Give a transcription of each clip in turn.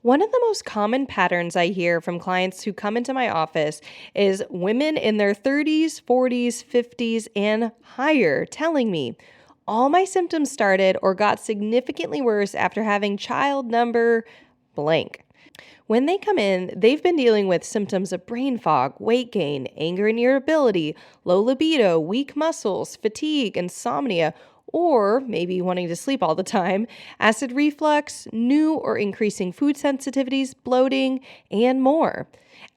One of the most common patterns I hear from clients who come into my office is women in their 30s, 40s, 50s, and higher telling me, all my symptoms started or got significantly worse after having child number blank. When they come in, they've been dealing with symptoms of brain fog, weight gain, anger and irritability, low libido, weak muscles, fatigue, insomnia, or maybe wanting to sleep all the time, acid reflux, new or increasing food sensitivities, bloating, and more.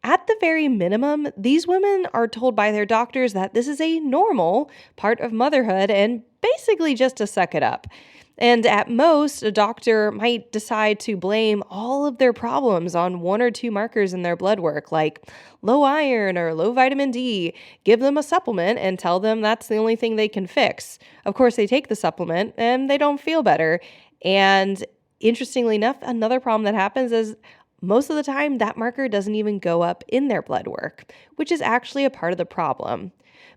At the very minimum, these women are told by their doctors that this is a normal part of motherhood and basically just to suck it up. And at most, a doctor might decide to blame all of their problems on one or two markers in their blood work, like low iron or low vitamin D, give them a supplement and tell them that's the only thing they can fix. Of course, they take the supplement and they don't feel better. And interestingly enough, another problem that happens is most of the time that marker doesn't even go up in their blood work, which is actually a part of the problem.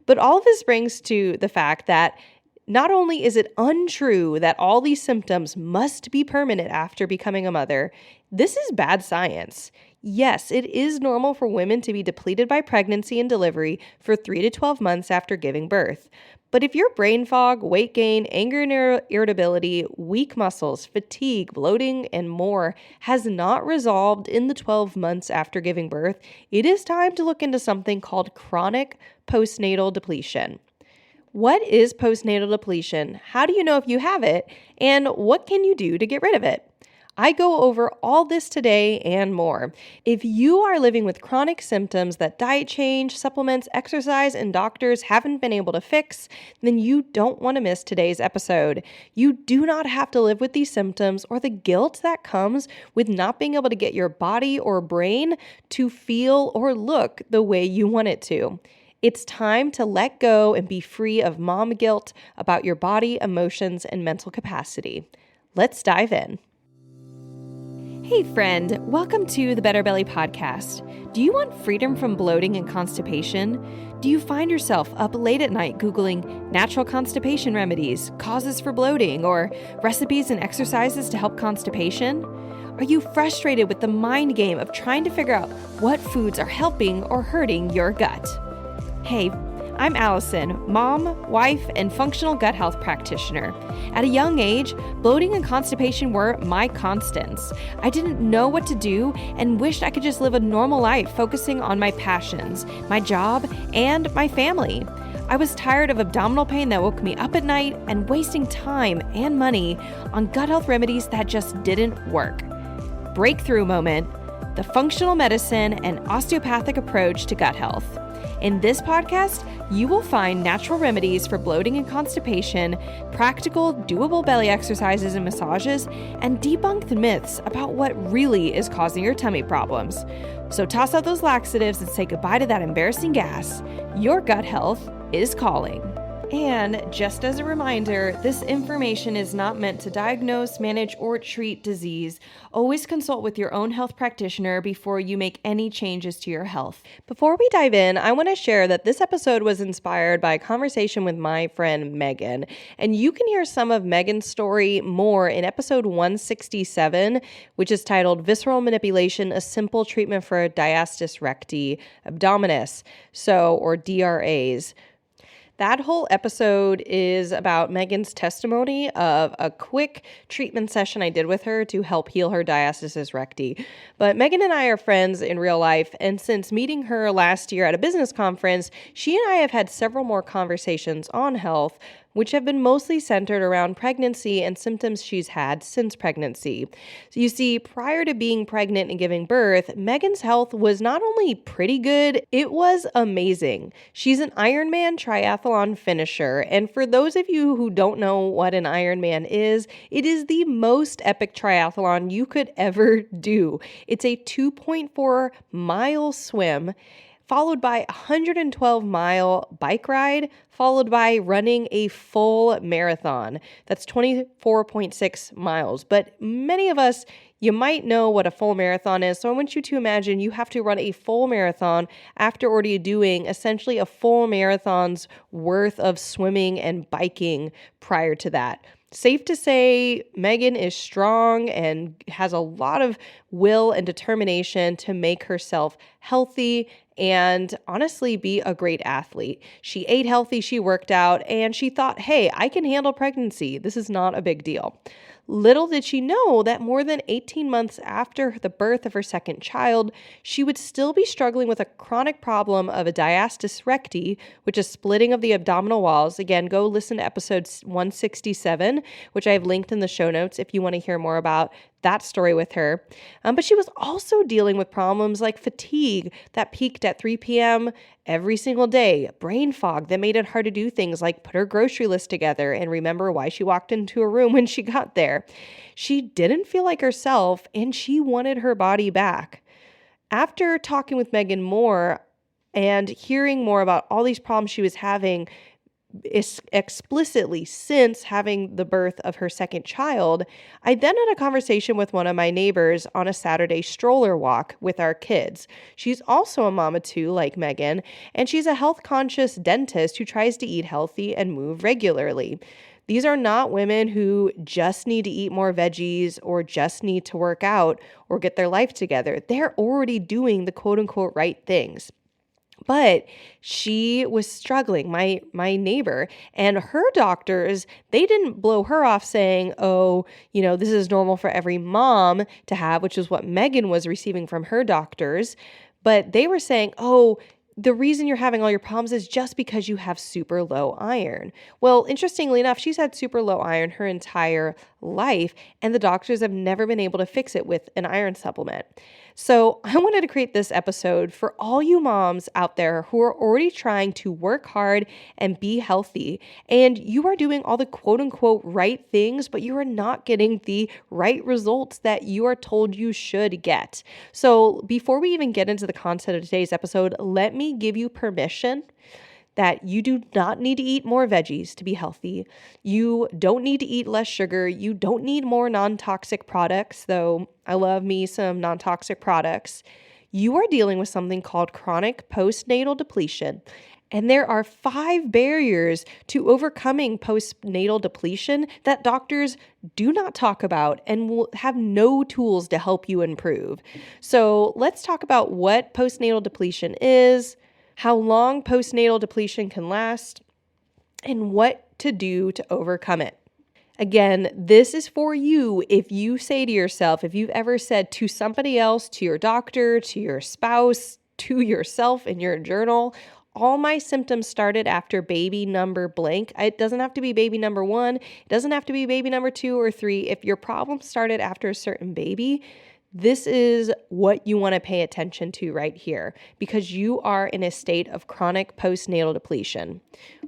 But all of this brings to the fact that not only is it untrue that all these symptoms must be permanent after becoming a mother, this is bad science. Yes, it is normal for women to be depleted by pregnancy and delivery for 3 to 12 months after giving birth. But if your brain fog, weight gain, anger and irritability, weak muscles, fatigue, bloating, and more has not resolved in the 12 months after giving birth, it is time to look into something called chronic postnatal depletion. What is postnatal depletion? How do you know if you have it? And what can you do to get rid of it? I go over all this today and more. If you are living with chronic symptoms that diet change, supplements, exercise, and doctors haven't been able to fix, then you don't want to miss today's episode. You do not have to live with these symptoms or the guilt that comes with not being able to get your body or brain to feel or look the way you want it to. It's time to let go and be free of mom guilt about your body, emotions, and mental capacity. Let's dive in. Hey friend, welcome to the Better Belly podcast. Do you want freedom from bloating and constipation? Do you find yourself up late at night Googling natural constipation remedies, causes for bloating, or recipes and exercises to help constipation? Are you frustrated with the mind game of trying to figure out what foods are helping or hurting your gut? Hey, I'm Allison, mom, wife, and functional gut health practitioner. At a young age, bloating and constipation were my constants. I didn't know what to do and wished I could just live a normal life focusing on my passions, my job, and my family. I was tired of abdominal pain that woke me up at night and wasting time and money on gut health remedies that just didn't work. Breakthrough moment, the functional medicine and osteopathic approach to gut health. In this podcast, you will find natural remedies for bloating and constipation, practical, doable belly exercises and massages, and debunk the myths about what really is causing your tummy problems. So toss out those laxatives and say goodbye to that embarrassing gas. Your gut health is calling. And just as a reminder, this information is not meant to diagnose, manage, or treat disease. Always consult with your own health practitioner before you make any changes to your health. Before we dive in, I want to share that this episode was inspired by a conversation with my friend Megan. And you can hear some of Megan's story more in episode 167, which is titled Visceral Manipulation, a Simple Treatment for Diastasis Recti Abdominis, or DRAs. That whole episode is about Megan's testimony of a quick treatment session I did with her to help heal her diastasis recti. But Megan and I are friends in real life, and since meeting her last year at a business conference, she and I have had several more conversations on health, which have been mostly centered around pregnancy and symptoms she's had since pregnancy. So you see, prior to being pregnant and giving birth, Megan's health was not only pretty good, it was amazing. She's an Ironman triathlon finisher, and for those of you who don't know what an Ironman is, it is the most epic triathlon you could ever do. It's a 2.4-mile swim, followed by a 112-mile bike ride, followed by running a full marathon. That's 24.6 miles. But many of us, you might know what a full marathon is. So I want you to imagine you have to run a full marathon after already doing essentially a full marathon's worth of swimming and biking prior to that. Safe to say, Megan is strong and has a lot of will and determination to make herself healthy and honestly be a great athlete. She ate healthy, she worked out, and she thought, hey, I can handle pregnancy. This is not a big deal. Little did she know that more than 18 months after the birth of her second child, she would still be struggling with a chronic problem of a diastasis recti, which is splitting of the abdominal walls. Again, go listen to episode 167, which I have linked in the show notes if you want to hear more about that story with her. But she was also dealing with problems like fatigue that peaked at 3 p.m. every single day, brain fog that made it hard to do things like put her grocery list together and remember why she walked into a room when she got there. She didn't feel like herself and she wanted her body back. After talking with Megan more and hearing more about all these problems she was having, explicitly since having the birth of her second child, I then had a conversation with one of my neighbors on a Saturday stroller walk with our kids. She's also a mama too, like Megan, and she's a health conscious dentist who tries to eat healthy and move regularly. These are not women who just need to eat more veggies or just need to work out or get their life together. They're already doing the quote unquote right things. But she was struggling, my neighbor, and her doctors, they didn't blow her off saying, oh, this is normal for every mom to have, which is what Megan was receiving from her doctors. But they were saying, oh, the reason you're having all your problems is just because you have super low iron. Well, interestingly enough, she's had super low iron her entire life, and the doctors have never been able to fix it with an iron supplement. So I wanted to create this episode for all you moms out there who are already trying to work hard and be healthy, and you are doing all the quote unquote right things, but you are not getting the right results that you are told you should get. So before we even get into the content of today's episode, let me give you permission that you do not need to eat more veggies to be healthy. You don't need to eat less sugar. You don't need more non-toxic products, though I love me some non-toxic products. You are dealing with something called chronic postnatal depletion. And there are 5 barriers to overcoming postnatal depletion that doctors do not talk about and will have no tools to help you improve. So let's talk about what postnatal depletion is, how long postnatal depletion can last, and what to do to overcome it. Again, this is for you if you say to yourself, if you've ever said to somebody else, to your doctor, to your spouse, to yourself in your journal, all my symptoms started after baby number blank. It doesn't have to be baby number 1. It doesn't have to be baby number 2 or 3. If your problem started after a certain baby, this is what you want to pay attention to right here because you are in a state of chronic postnatal depletion.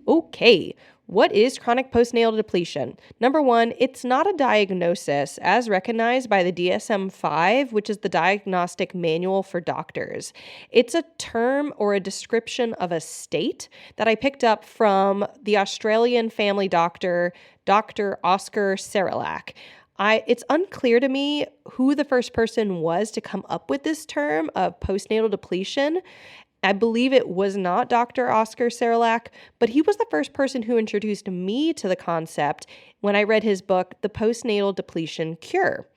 Okay, what is chronic postnatal depletion? Number 1, it's not a diagnosis as recognized by the DSM-5, which is the Diagnostic Manual for Doctors. It's a term or a description of a state that I picked up from the Australian family doctor, Dr. Oscar Serralak. It's unclear to me who the first person was to come up with this term of postnatal depletion. I believe it was not Dr. Oscar Serralak, but he was the first person who introduced me to the concept when I read his book, The Postnatal Depletion Cure.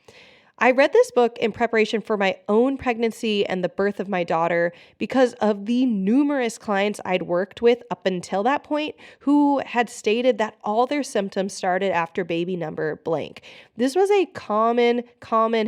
I read this book in preparation for my own pregnancy and the birth of my daughter because of the numerous clients I'd worked with up until that point who had stated that all their symptoms started after baby number blank. This was a common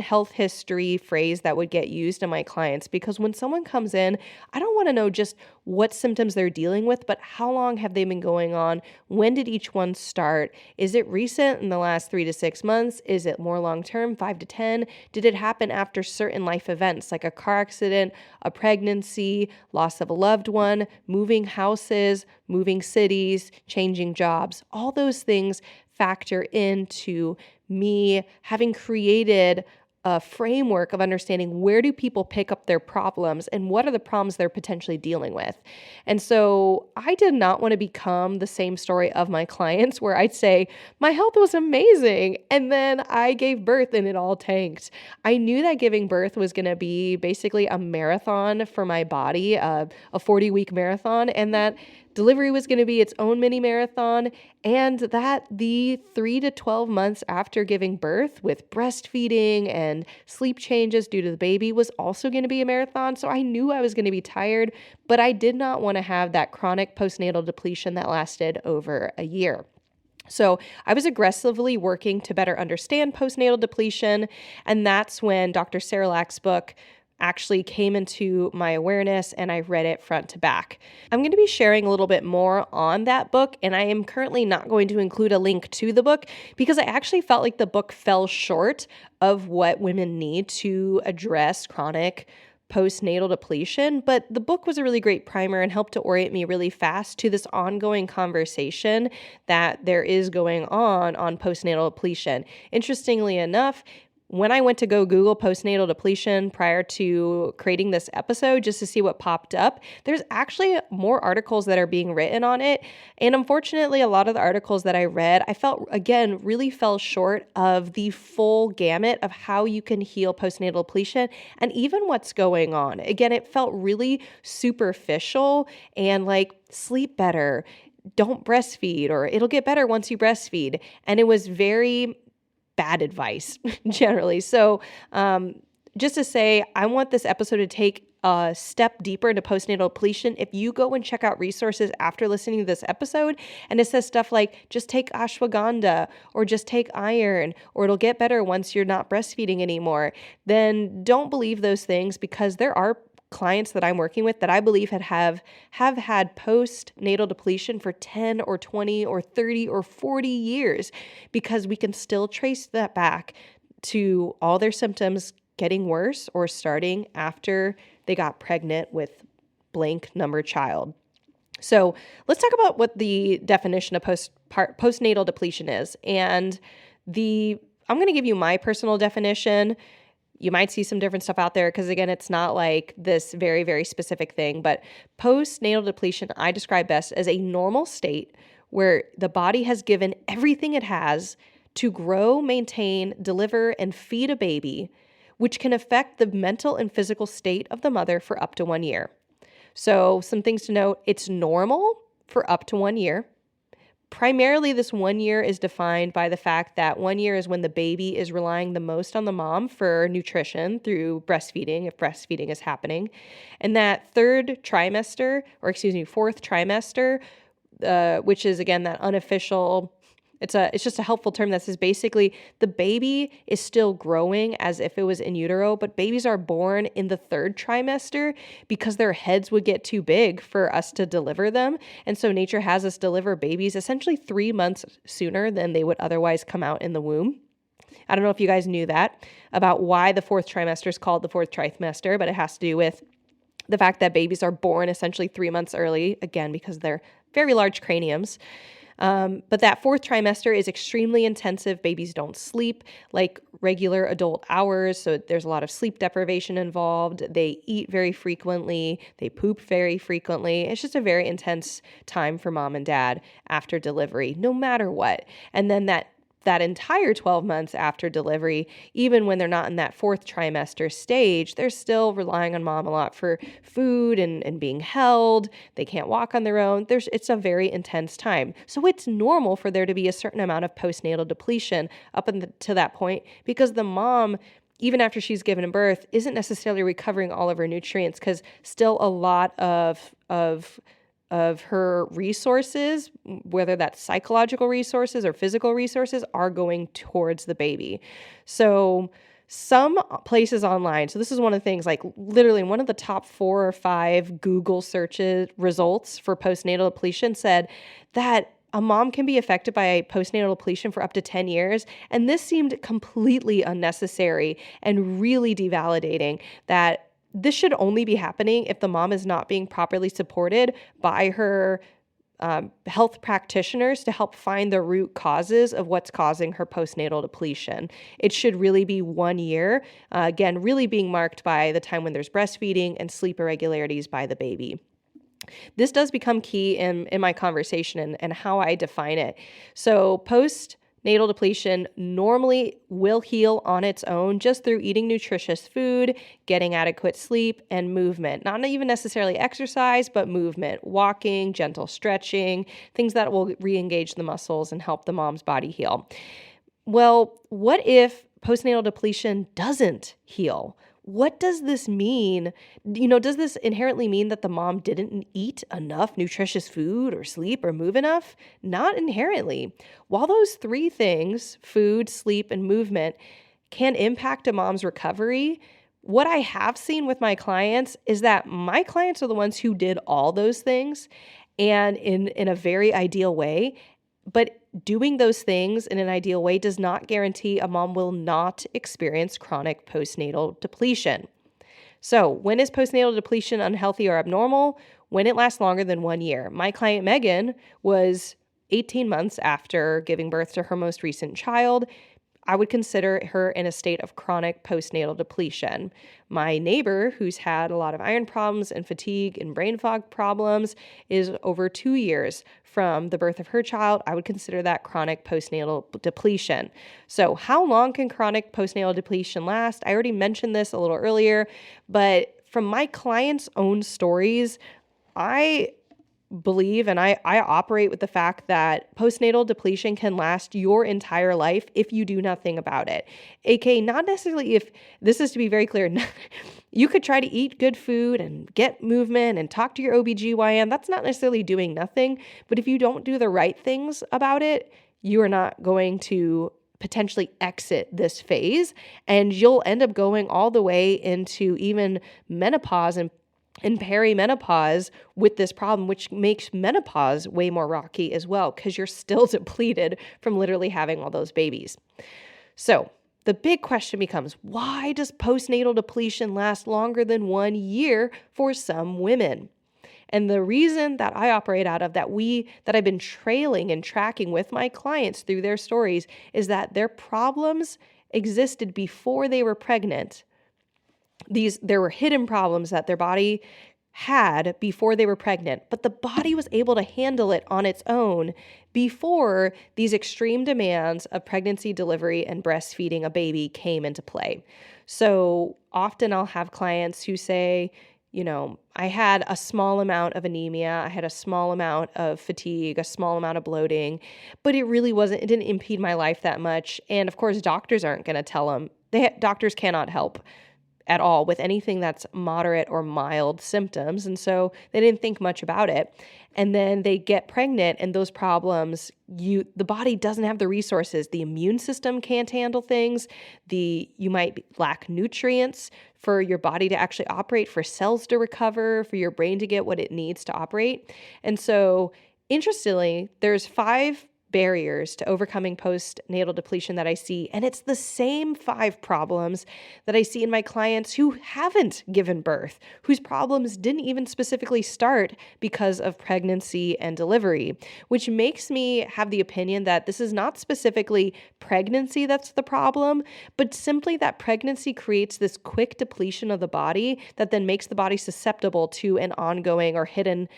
health history phrase that would get used in my clients because when someone comes in, I don't want to know just what symptoms they're dealing with, but how long have they been going on? When did each one start? Is it recent in the last 3 to 6 months? Is it more long-term, 5 to 10? Did it happen after certain life events like a car accident, a pregnancy, loss of a loved one, moving houses, moving cities, changing jobs? All those things factor into me having created a framework of understanding where do people pick up their problems and what are the problems they're potentially dealing with. And so I did not want to become the same story of my clients where I'd say, my health was amazing. And then I gave birth and it all tanked. I knew that giving birth was going to be basically a marathon for my body, a 40-week marathon, and that delivery was going to be its own mini marathon. and that the 3 to 12 months after giving birth with breastfeeding and sleep changes due to the baby was also going to be a marathon. So I knew I was going to be tired, but I did not want to have that chronic postnatal depletion that lasted over a year. So I was aggressively working to better understand postnatal depletion, and that's when Dr. Seralak's book actually came into my awareness and I read it front to back. I'm going to be sharing a little bit more on that book, and I am currently not going to include a link to the book because I actually felt like the book fell short of what women need to address chronic postnatal depletion, but the book was a really great primer and helped to orient me really fast to this ongoing conversation that there is going on postnatal depletion. Interestingly enough, when I went to go Google postnatal depletion prior to creating this episode just to see what popped up, there's actually more articles that are being written on it. And unfortunately, a lot of the articles that I read, I felt, again, really fell short of the full gamut of how you can heal postnatal depletion and even what's going on. Again, it felt really superficial and like sleep better, don't breastfeed, or it'll get better once you breastfeed. And it was very bad advice generally. So just to say, I want this episode to take a step deeper into postnatal depletion. If you go and check out resources after listening to this episode and it says stuff like just take ashwagandha or just take iron or it'll get better once you're not breastfeeding anymore, then don't believe those things, because there are clients that I'm working with that I believe have had postnatal depletion for 10 or 20 or 30 or 40 years, because we can still trace that back to all their symptoms getting worse or starting after they got pregnant with blank number child. So let's talk about what the definition of postnatal depletion is. And I'm going to give you my personal definition. You might see some different stuff out there because, again, it's not like this very, very specific thing. But postnatal depletion I describe best as a normal state where the body has given everything it has to grow, maintain, deliver, and feed a baby, which can affect the mental and physical state of the mother for up to 1 year. So some things to note: it's normal for up to 1 year. Primarily, this 1 year is defined by the fact that 1 year is when the baby is relying the most on the mom for nutrition through breastfeeding, if breastfeeding is happening. And that fourth trimester, which is, again, that unofficial, it's just a helpful term that says basically the baby is still growing as if it was in utero, but babies are born in the third trimester because their heads would get too big for us to deliver them. And so nature has us deliver babies essentially 3 months sooner than they would otherwise come out in the womb. I don't know if you guys knew that about why the fourth trimester is called the fourth trimester, but it has to do with the fact that babies are born essentially 3 months early, again, because they're very large craniums. But that fourth trimester is extremely intensive. Babies don't sleep like regular adult hours, so there's a lot of sleep deprivation involved. They eat very frequently. They poop very frequently. It's just a very intense time for mom and dad after delivery, no matter what. And then that entire 12 months after delivery, even when they're not in that fourth trimester stage, they're still relying on mom a lot for food and being held. They can't walk on their own. It's a very intense time. So it's normal for there to be a certain amount of postnatal depletion up to that point, because the mom, even after she's given birth, isn't necessarily recovering all of her nutrients, because still a lot of her resources, whether that's psychological resources or physical resources, are going towards the baby. So some places online, so this is one of the things, like literally one of the top 4 or 5 Google searches results for postnatal depletion said that a mom can be affected by postnatal depletion for up to 10 years. And this seemed completely unnecessary and really devalidating, that this should only be happening if the mom is not being properly supported by her health practitioners to help find the root causes of what's causing her postnatal depletion. It should really be 1 year, again, really being marked by the time when there's breastfeeding and sleep irregularities by the baby. This does become key in my conversation and how I define it. So Postnatal depletion normally will heal on its own just through eating nutritious food, getting adequate sleep, and movement. Not even necessarily exercise, but movement, walking, gentle stretching, things that will re-engage the muscles and help the mom's body heal. Well, what if postnatal depletion doesn't heal? What does this mean? Does this inherently mean that the mom didn't eat enough nutritious food or sleep or move enough? Not inherently. While those three things, food, sleep, and movement, can impact a mom's recovery, what I have seen with my clients is that my clients are the ones who did all those things and in a very ideal way. But doing those things in an ideal way does not guarantee a mom will not experience chronic postnatal depletion. So, when is postnatal depletion unhealthy or abnormal? When it lasts longer than 1 year. My client Megan was 18 months after giving birth to her most recent child. I would consider her in a state of chronic postnatal depletion. My neighbor, who's had a lot of iron problems and fatigue and brain fog problems, is over 2 years from the birth of her child. I would consider that chronic postnatal depletion. So, how long can chronic postnatal depletion last? I already mentioned this a little earlier, but from my clients' own stories, I believe and I operate with the fact that postnatal depletion can last your entire life if you do nothing about it. AKA, not necessarily if, this is to be very clear, you could try to eat good food and get movement and talk to your OBGYN. That's not necessarily doing nothing. But if you don't do the right things about it, you are not going to potentially exit this phase, and you'll end up going all the way into even menopause and perimenopause with this problem, which makes menopause way more rocky as well, because you're still depleted from literally having all those babies. So the big question becomes, why does postnatal depletion last longer than 1 year for some women? And the reason that I operate out of, that I've been trailing and tracking with my clients through their stories, is that their problems existed before they were pregnant. There were hidden problems that their body had before they were pregnant, but the body was able to handle it on its own before these extreme demands of pregnancy, delivery, and breastfeeding a baby came into play. So often I'll have clients who say, I had a small amount of anemia, I had a small amount of fatigue, a small amount of bloating, but it didn't impede my life that much. And of course, doctors aren't going to tell them. Doctors cannot help at all with anything that's moderate or mild symptoms. And so they didn't think much about it. And then they get pregnant, and those problems, the body doesn't have the resources. The immune system can't handle things. You might lack nutrients for your body to actually operate, for cells to recover, for your brain to get what it needs to operate. And so interestingly, there's 5 barriers to overcoming postnatal depletion that I see. And it's the same 5 problems that I see in my clients who haven't given birth, whose problems didn't even specifically start because of pregnancy and delivery, which makes me have the opinion that this is not specifically pregnancy that's the problem, but simply that pregnancy creates this quick depletion of the body that then makes the body susceptible to an ongoing or hidden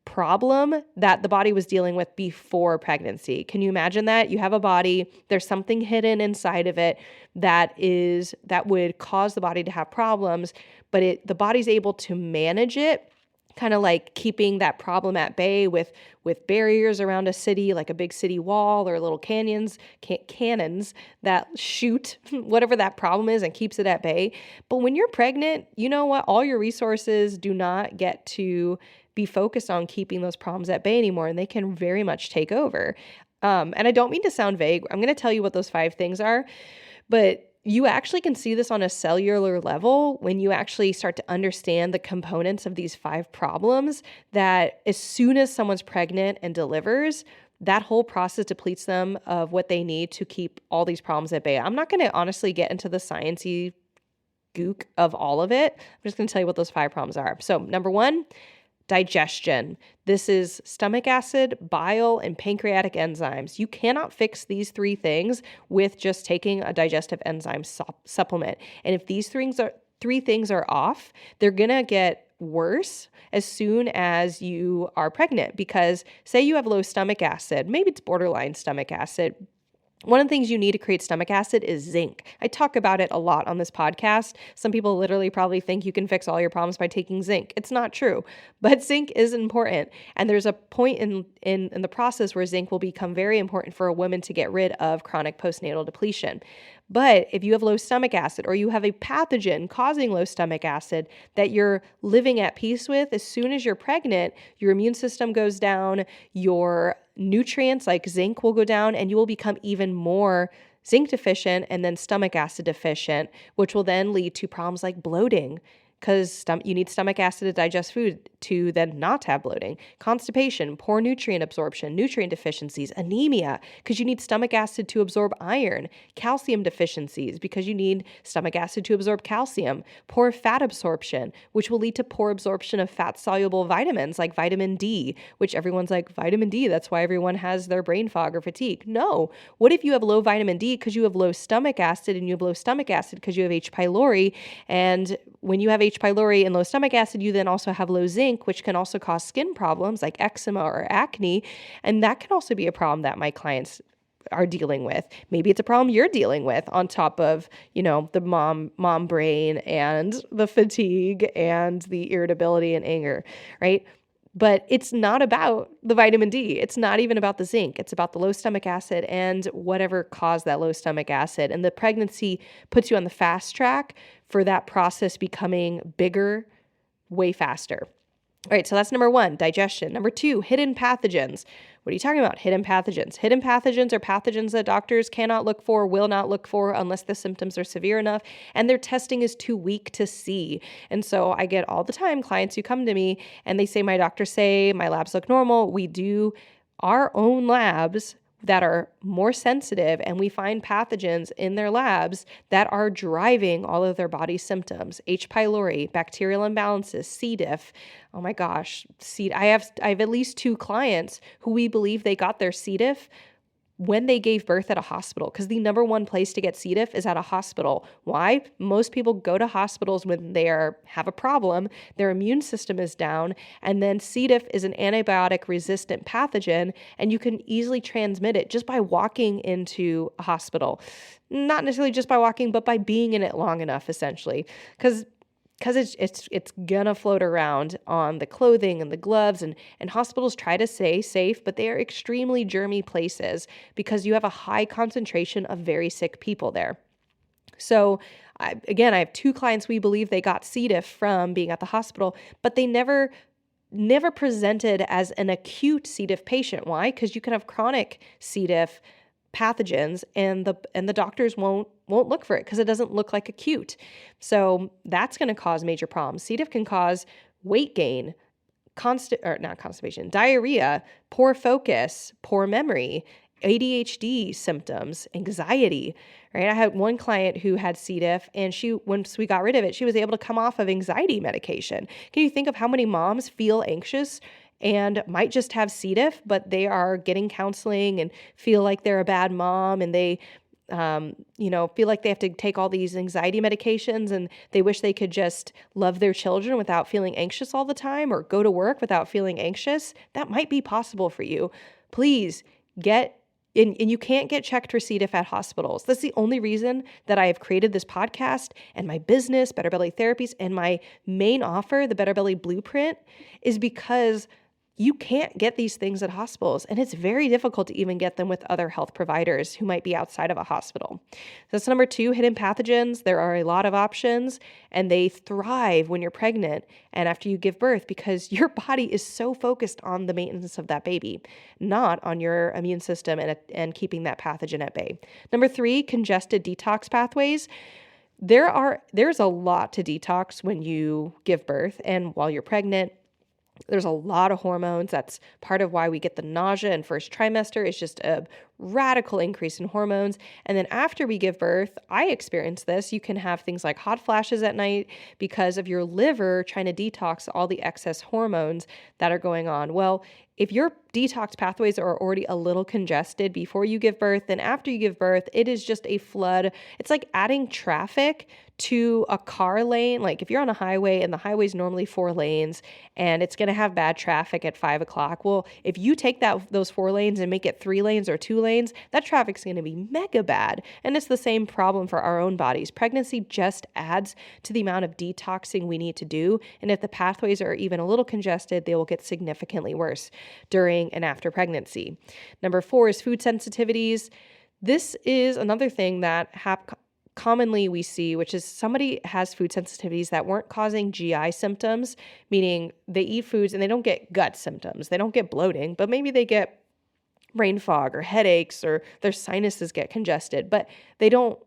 problem that the body was dealing with before pregnancy. Can you imagine that? You have a body, there's something hidden inside of it that would cause the body to have problems, but the body's able to manage it, kind of like keeping that problem at bay with barriers around a city, like a big city wall or little cannons that shoot whatever that problem is and keeps it at bay. But when you're pregnant, you know what? All your resources do not get to be focused on keeping those problems at bay anymore, and they can very much take over. And I don't mean to sound vague. I'm going to tell you what those 5 things are, but you actually can see this on a cellular level when you actually start to understand the components of these 5 problems, that as soon as someone's pregnant and delivers, that whole process depletes them of what they need to keep all these problems at bay. I'm not going to honestly get into the sciencey gook of all of it. I'm just going to tell you what those 5 problems are. So number 1, digestion. This is stomach acid, bile, and pancreatic enzymes. You cannot fix these 3 things with just taking a digestive enzyme supplement. And if these 3 things are off, they're going to get worse as soon as you are pregnant, because say you have low stomach acid, maybe it's borderline stomach acid, One of the things you need to create stomach acid is zinc. I talk about it a lot on this podcast. Some people literally probably think you can fix all your problems by taking zinc. It's not true, but zinc is important. And there's a point in the process where zinc will become very important for a woman to get rid of chronic postnatal depletion. But if you have low stomach acid or you have a pathogen causing low stomach acid that you're living at peace with, as soon as you're pregnant, your immune system goes down, your nutrients like zinc will go down, and you will become even more zinc deficient and then stomach acid deficient, which will then lead to problems like bloating, because you need stomach acid to digest food to then not have bloating, constipation, poor nutrient absorption, nutrient deficiencies, anemia, because you need stomach acid to absorb iron, calcium deficiencies, because you need stomach acid to absorb calcium, poor fat absorption, which will lead to poor absorption of fat-soluble vitamins like vitamin D, which everyone's like, vitamin D, that's why everyone has their brain fog or fatigue. No. What if you have low vitamin D because you have low stomach acid, and you have low stomach acid because you have H. pylori, and when you have H. pylori and low stomach acid, you then also have low zinc, which can also cause skin problems like eczema or acne. And that can also be a problem that my clients are dealing with. Maybe it's a problem you're dealing with on top of, the mom brain and the fatigue and the irritability and anger, right? But it's not about the vitamin D. It's not even about the zinc. It's about the low stomach acid and whatever caused that low stomach acid. And the pregnancy puts you on the fast track for that process becoming bigger way faster. All right, so that's number one, digestion. Number two, hidden pathogens. What are you talking about? Hidden pathogens. Hidden pathogens are pathogens that doctors cannot look for, will not look for unless the symptoms are severe enough and their testing is too weak to see. And so I get all the time clients who come to me and they say, my doctors say my labs look normal. We do our own labs that are more sensitive, and we find pathogens in their labs that are driving all of their body symptoms. H. pylori, bacterial imbalances, C. diff. Oh my gosh, I have at least 2 clients who we believe they got their C. diff when they gave birth at a hospital, because the number one place to get C. diff is at a hospital. Why? Most people go to hospitals when they have a problem, their immune system is down, and then C. diff is an antibiotic-resistant pathogen, and you can easily transmit it just by walking into a hospital. Not necessarily just by walking, but by being in it long enough, essentially, because it's gonna float around on the clothing and the gloves, and hospitals try to stay safe, but they are extremely germy places because you have a high concentration of very sick people there. So I have 2 clients we believe they got C. diff from being at the hospital, but they never presented as an acute C. diff patient. Why? Because you can have chronic C. diff pathogens and the doctors won't look for it because it doesn't look like acute. So that's going to cause major problems. C. diff can cause weight gain, not constipation, diarrhea, poor focus, poor memory, ADHD symptoms, anxiety, right? I had one client who had C. diff, and once we got rid of it, she was able to come off of anxiety medication. Can you think of how many moms feel anxious and might just have C. diff, but they are getting counseling and feel like they're a bad mom, and they feel like they have to take all these anxiety medications, and they wish they could just love their children without feeling anxious all the time, or go to work without feeling anxious? That might be possible for you. Please and you can't get checked for C. diff at hospitals. That's the only reason that I have created this podcast and my business, Better Belly Therapies, and my main offer, the Better Belly Blueprint, is because you can't get these things at hospitals, and it's very difficult to even get them with other health providers who might be outside of a hospital. That's number 2, hidden pathogens. There are a lot of options, and they thrive when you're pregnant and after you give birth because your body is so focused on the maintenance of that baby, not on your immune system and keeping that pathogen at bay. Number 3, congested detox pathways. There's a lot to detox when you give birth and while you're pregnant. There's a lot of hormones. That's part of why we get the nausea in first trimester. It's just a radical increase in hormones. And then after we give birth, I experience this. You can have things like hot flashes at night because of your liver trying to detox all the excess hormones that are going on. Well, if your detox pathways are already a little congested before you give birth, then after you give birth, it is just a flood. It's like adding traffic to a car lane. Like if you're on a highway and the highway's normally 4 lanes and it's going to have bad traffic at 5 o'clock. Well, if you take those 4 lanes and make it 3 lanes or 2 lanes, that traffic's going to be mega bad. And it's the same problem for our own bodies. Pregnancy just adds to the amount of detoxing we need to do. And if the pathways are even a little congested, they will get significantly worse during and after pregnancy. Number 4 is food sensitivities. This is another thing that commonly we see, which is somebody has food sensitivities that weren't causing GI symptoms, meaning they eat foods and they don't get gut symptoms. They don't get bloating, but maybe they get brain fog or headaches or their sinuses get congested, but they don't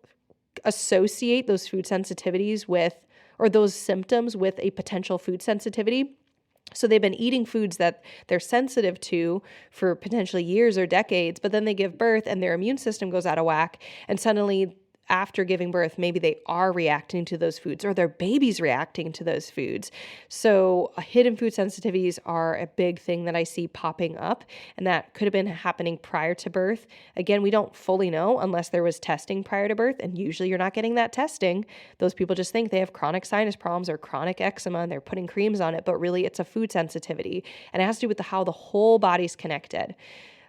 associate those food sensitivities with, or those symptoms with a potential food sensitivity. So they've been eating foods that they're sensitive to for potentially years or decades, but then they give birth and their immune system goes out of whack, and suddenly after giving birth, maybe they are reacting to those foods or their baby's reacting to those foods. So hidden food sensitivities are a big thing that I see popping up, and that could have been happening prior to birth. Again, we don't fully know unless there was testing prior to birth, and usually you're not getting that testing. Those people just think they have chronic sinus problems or chronic eczema and they're putting creams on it, but really it's a food sensitivity, and it has to do with how the whole body's connected.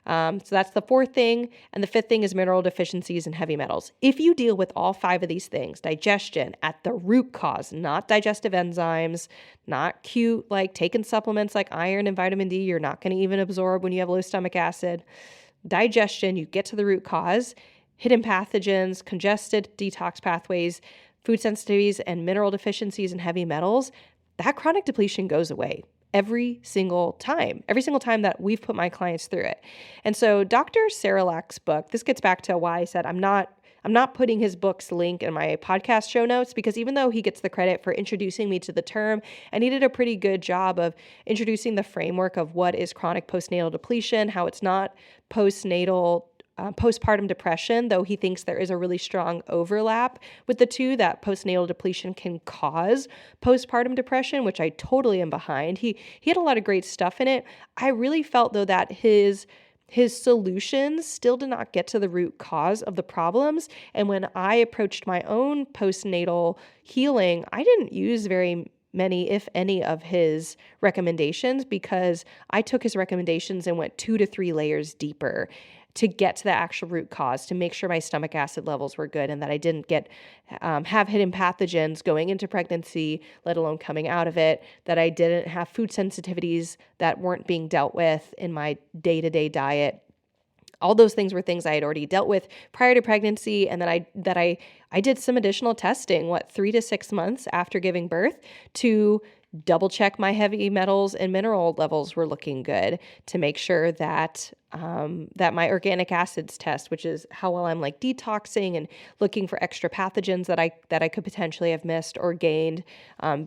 So that's the 4th thing. And the 5th thing is mineral deficiencies and heavy metals. If you deal with all 5 of these things, digestion at the root cause, not digestive enzymes, not cute, like taking supplements like iron and vitamin D, you're not going to even absorb when you have low stomach acid. Digestion, you get to the root cause, hidden pathogens, congested detox pathways, food sensitivities, and mineral deficiencies and heavy metals, that chronic depletion goes away. Every single time that we've put my clients through it. And so Dr. Seralak's book, this gets back to why I said I'm not putting his book's link in my podcast show notes, because even though he gets the credit for introducing me to the term, and he did a pretty good job of introducing the framework of what is chronic postnatal depletion, how it's not postpartum depression, though he thinks there is a really strong overlap with the two, that postnatal depletion can cause postpartum depression, which I totally am behind. He had a lot of great stuff in it. I really felt, though, that his solutions still did not get to the root cause of the problems. And when I approached my own postnatal healing, I didn't use very many, if any, of his recommendations, because I took his recommendations and went 2 to 3 layers deeper to get to the actual root cause, to make sure my stomach acid levels were good and that I didn't have hidden pathogens going into pregnancy, let alone coming out of it, that I didn't have food sensitivities that weren't being dealt with in my day-to-day diet. All those things were things I had already dealt with prior to pregnancy, and that I did some additional testing, 3 to 6 months after giving birth, to double check my heavy metals and mineral levels were looking good, to make sure that that my organic acids test, which is how well I'm like detoxing and looking for extra pathogens that I could potentially have missed or gained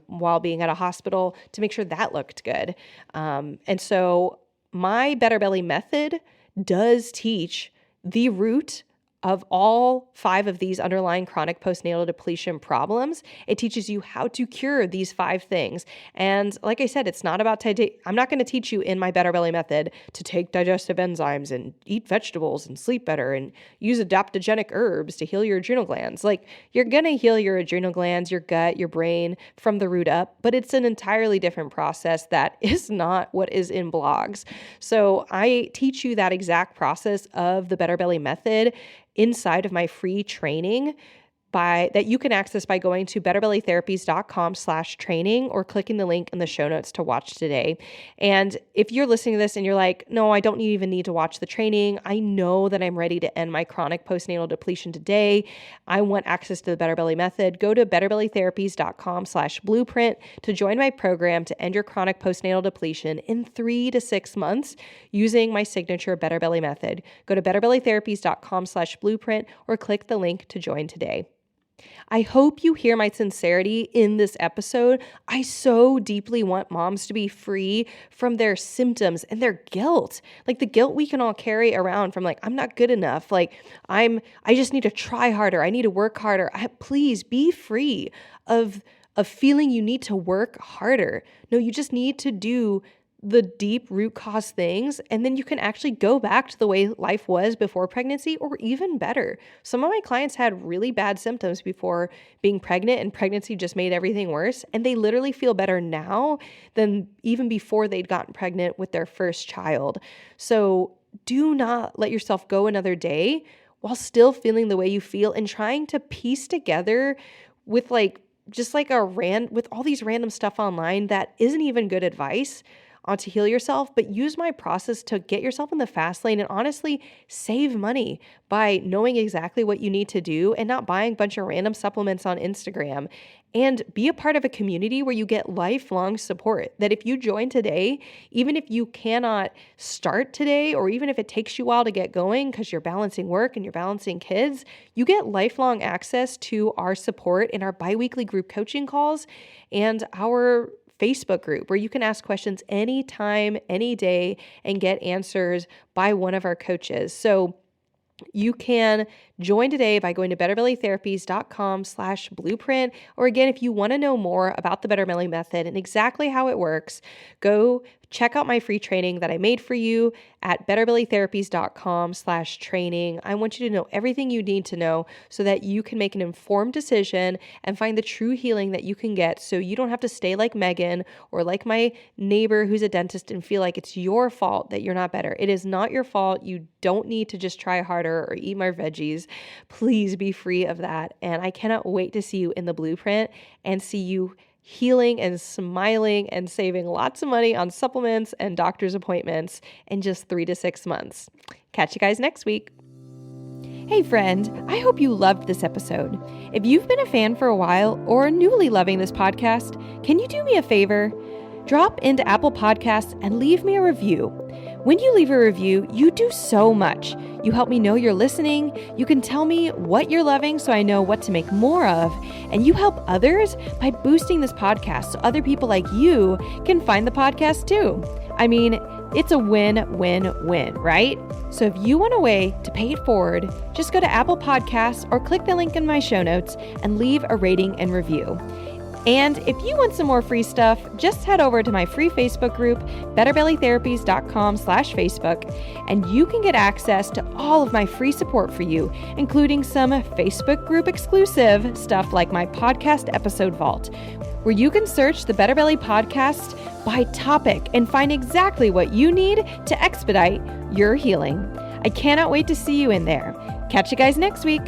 while being at a hospital, to make sure that looked good. And so my Better Belly method does teach the root of all 5 of these underlying chronic postnatal depletion problems. It teaches you how to cure these 5 things. And like I said, it's not about, I'm not going to teach you in my Better Belly method to take digestive enzymes and eat vegetables and sleep better and use adaptogenic herbs to heal your adrenal glands. Like, you're going to heal your adrenal glands, your gut, your brain from the root up, but it's an entirely different process that is not what is in blogs. So I teach you that exact process of the Better Belly method inside of my free training that you can access by going to betterbellytherapies.com/training or clicking the link in the show notes to watch today. And if you're listening to this and you're like, no, I don't even need to watch the training, I know that I'm ready to end my chronic postnatal depletion today, I want access to the Better Belly method, go to betterbellytherapies.com/blueprint to join my program to end your chronic postnatal depletion in 3 to 6 months using my signature Better Belly method. Go to betterbellytherapies.com/blueprint or click the link to join today. I hope you hear my sincerity in this episode. I so deeply want moms to be free from their symptoms and their guilt. Like the guilt we can all carry around from, like, I'm not good enough. Like I just need to try harder. I need to work harder. Please be free of feeling you need to work harder. No, you just need to do the deep root cause things, and then you can actually go back to the way life was before pregnancy or even better. Some of my clients had really bad symptoms before being pregnant, and pregnancy just made everything worse, and they literally feel better now than even before they'd gotten pregnant with their first child. So do not let yourself go another day while still feeling the way you feel and trying to piece together with with all these random stuff online that isn't even good advice on to heal yourself, but use my process to get yourself in the fast lane and honestly save money by knowing exactly what you need to do and not buying a bunch of random supplements on Instagram. And be a part of a community where you get lifelong support. That if you join today, even if you cannot start today, or even if it takes you a while to get going because you're balancing work and you're balancing kids, you get lifelong access to our support in our biweekly group coaching calls and our Facebook group where you can ask questions anytime, any day, and get answers by one of our coaches. So you can join today by going to betterbellytherapies.com/blueprint. Or again, if you want to know more about the Better Belly Method and exactly how it works, go check out my free training that I made for you at betterbellytherapies.com/training. I want you to know everything you need to know so that you can make an informed decision and find the true healing that you can get so you don't have to stay like Megan or like my neighbor who's a dentist and feel like it's your fault that you're not better. It is not your fault. You don't need to just try harder or eat more veggies. Please be free of that. And I cannot wait to see you in the blueprint and see you healing and smiling and saving lots of money on supplements and doctor's appointments in just 3 to 6 months. Catch you guys next week. Hey friend, I hope you loved this episode. If you've been a fan for a while or newly loving this podcast, can you do me a favor? Drop into Apple Podcasts and leave me a review. When you leave a review, you do so much. You help me know you're listening. You can tell me what you're loving so I know what to make more of. And you help others by boosting this podcast so other people like you can find the podcast too. I mean, it's a win-win-win, right? So if you want a way to pay it forward, just go to Apple Podcasts or click the link in my show notes and leave a rating and review. And if you want some more free stuff, just head over to my free Facebook group, betterbellytherapies.com/Facebook, and you can get access to all of my free support for you, including some Facebook group exclusive stuff like my podcast episode vault, where you can search the Better Belly podcast by topic and find exactly what you need to expedite your healing. I cannot wait to see you in there. Catch you guys next week.